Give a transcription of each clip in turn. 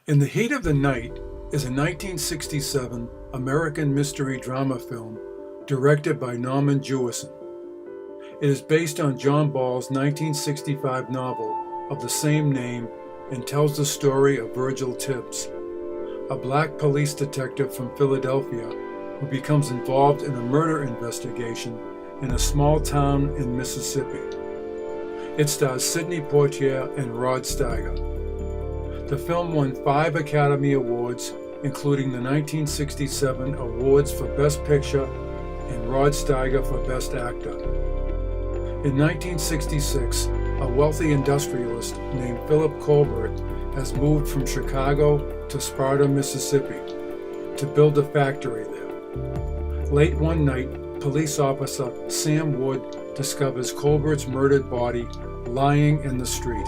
In the Heat of the Night is a 1967 American mystery drama film directed by Norman Jewison. It is based on John Ball's 1965 novel of the same name and tells the story of Virgil Tibbs, a black police detective from Philadelphia who becomes involved in a murder investigation in a small town in Mississippi. It stars Sidney Poitier and Rod Steiger. The film won 5 Academy Awards, including the 1967 awards for Best Picture and Rod Steiger for Best Actor. In 1966, a wealthy industrialist named Philip Colbert has moved from Chicago to Sparta, Mississippi, to build a factory there. Late one night, police officer Sam Wood discovers Colbert's murdered body lying in the street.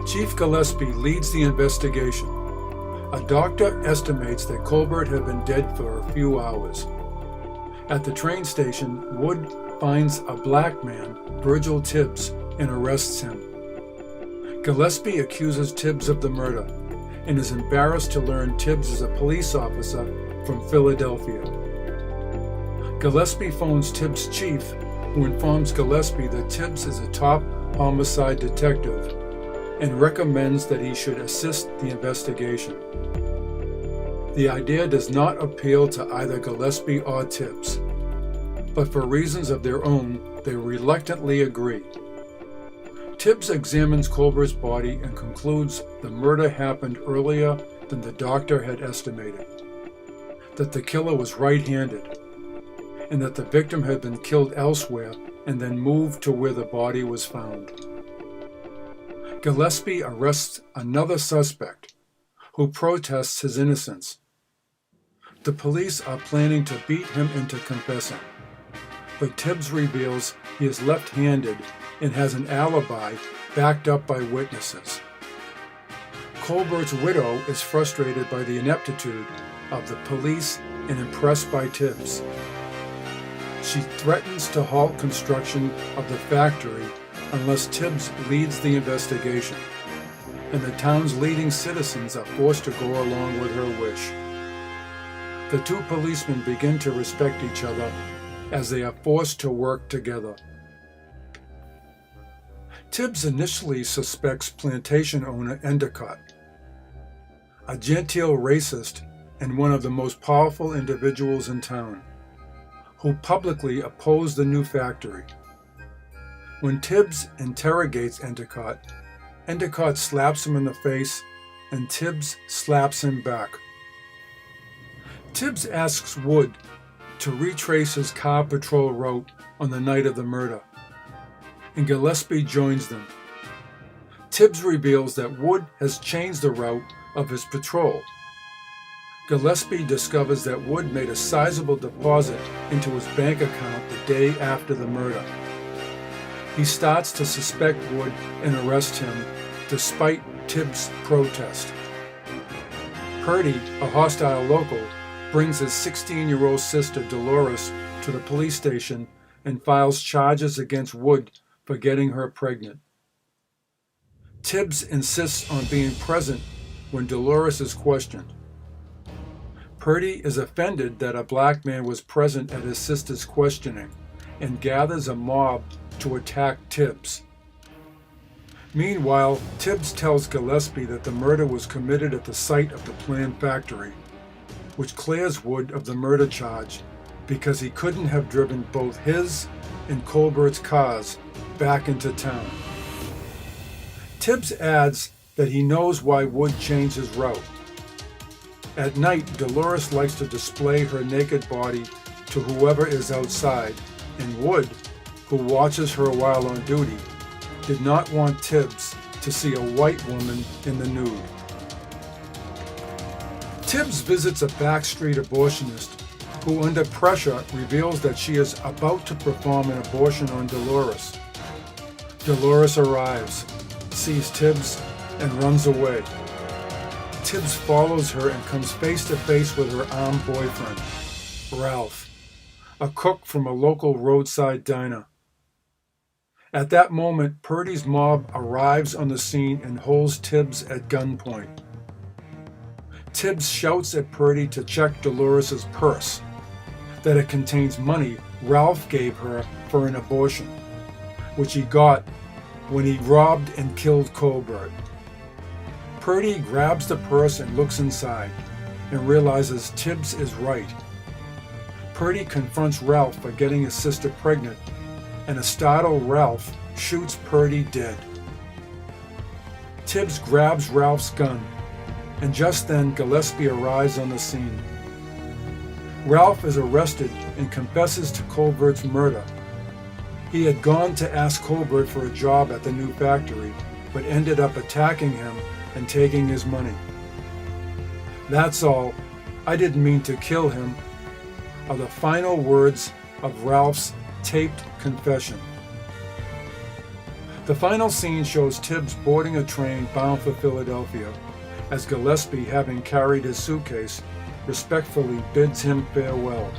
Chief Gillespie leads the investigation. A doctor estimates that Colbert had been dead for a few hours. At the train station, Wood finds a black man, Virgil Tibbs, and arrests him. Gillespie accuses Tibbs of the murder and is embarrassed to learn Tibbs is a police officer from Philadelphia. Gillespie phones Tibbs' chief, who informs Gillespie that Tibbs is a top homicide detective and recommends that he should assist the investigation. The idea does not appeal to either Gillespie or Tibbs, but for reasons of their own, they reluctantly agree. Tibbs examines Colbert's body and concludes the murder happened earlier than the doctor had estimated, that the killer was right-handed, and that the victim had been killed elsewhere and then moved to where the body was found. Gillespie arrests another suspect, who protests his innocence. The police are planning to beat him into confessing, but Tibbs reveals he is left-handed and has an alibi backed up by witnesses. Colbert's widow is frustrated by the ineptitude of the police and impressed by Tibbs. She threatens to halt construction of the factory unless Tibbs leads the investigation, and the town's leading citizens are forced to go along with her wish. The two policemen begin to respect each other as they are forced to work together. Tibbs initially suspects plantation owner Endicott, a genteel racist and one of the most powerful individuals in town, who publicly opposed the new factory. When Tibbs interrogates Endicott, Endicott slaps him in the face and Tibbs slaps him back. Tibbs asks Wood to retrace his car patrol route on the night of the murder, and Gillespie joins them. Tibbs reveals that Wood has changed the route of his patrol. Gillespie discovers that Wood made a sizable deposit into his bank account the day after the murder. He starts to suspect Wood and arrest him, despite Tibbs' protest. Purdy, a hostile local, brings his 16-year-old sister Dolores to the police station and files charges against Wood for getting her pregnant. Tibbs insists on being present when Dolores is questioned. Purdy is offended that a black man was present at his sister's questioning and gathers a mob to attack Tibbs. Meanwhile, Tibbs tells Gillespie that the murder was committed at the site of the planned factory, which clears Wood of the murder charge because he couldn't have driven both his and Colbert's cars back into town. Tibbs adds that he knows why Wood changed his route. At night, Dolores likes to display her naked body to whoever is outside, and Wood, who watches her while on duty, did not want Tibbs to see a white woman in the nude. Tibbs visits a backstreet abortionist who, under pressure, reveals that she is about to perform an abortion on Dolores. Dolores arrives, sees Tibbs, and runs away. Tibbs follows her and comes face to face with her armed boyfriend, Ralph, a cook from a local roadside diner. At that moment, Purdy's mob arrives on the scene and holds Tibbs at gunpoint. Tibbs shouts at Purdy to check Dolores' purse, that it contains money Ralph gave her for an abortion, which he got when he robbed and killed Colbert. Purdy grabs the purse and looks inside, and realizes Tibbs is right. Purdy confronts Ralph for getting his sister pregnant, and a startled Ralph shoots Purdy dead. Tibbs grabs Ralph's gun, and just then Gillespie arrives on the scene. Ralph is arrested and confesses to Colbert's murder. He had gone to ask Colbert for a job at the new factory, but ended up attacking him and taking his money. "That's all. I didn't mean to kill him," are the final words of Ralph's taped confession. The final scene shows Tibbs boarding a train bound for Philadelphia, as Gillespie, having carried his suitcase, respectfully bids him farewell.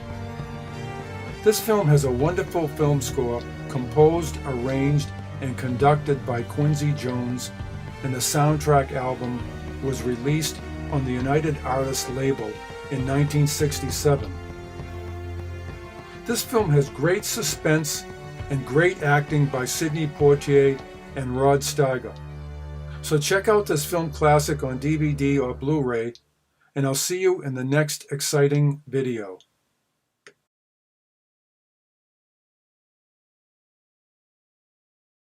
This film has a wonderful film score composed, arranged, and conducted by Quincy Jones, and the soundtrack album was released on the United Artists label in 1967. This film has great suspense and great acting by Sidney Poitier and Rod Steiger. So check out this film classic on DVD or Blu-ray, and I'll see you in the next exciting video.